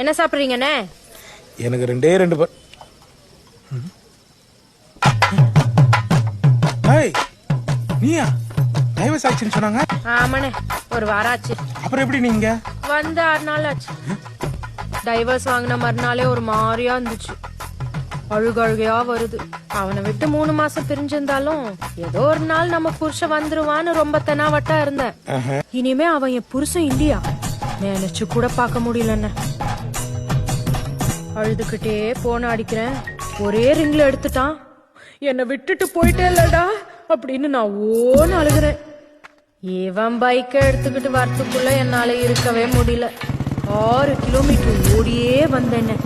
என்ன சாப்பிடுறீங்கண்ணே? எனக்கு ரெண்டே ரெண்டு நீயா டைவர்ஸ் ஆச்சுன்னு சொன்னாங்க. ஆமாண்ணே, ஒரு வாரம் ஆச்சு. அப்புறம் எப்படி நீங்க வந்து 6 நாள் ஆச்சு. டைவர்ஸ் வாங்கின மறுநாளே ஒரு மாதிரியா இருந்துச்சு. அழுகழுகையா வருது. அவனை விட்டு 3 மாசம் பிரிஞ்சிருந்தாலும் ஏதோ ஒரு நாள் நம்ம புருஷன் வந்துருவான்னு ரொம்ப தெனாவட்டா இருந்தேன். இனிமே அவன் என் புருஷன் இல்லையா நினைச்சு கூட பார்க்க முடியலன்னு அழுதுகிட்டே போன அடிக்கிறேன். ஒரே ரிங்ல எடுத்துட்டான். என்னை விட்டுட்டு போயிட்டே இல்லடா அப்படின்னு நான் ஓன்னு அழுகிறேன். இவன் பைக்கை எடுத்துக்கிட்டு வரத்துக்குள்ள என்னால இருக்கவே முடியல. 6 கிலோமீட்டர் ஓடியே வந்தேன்னு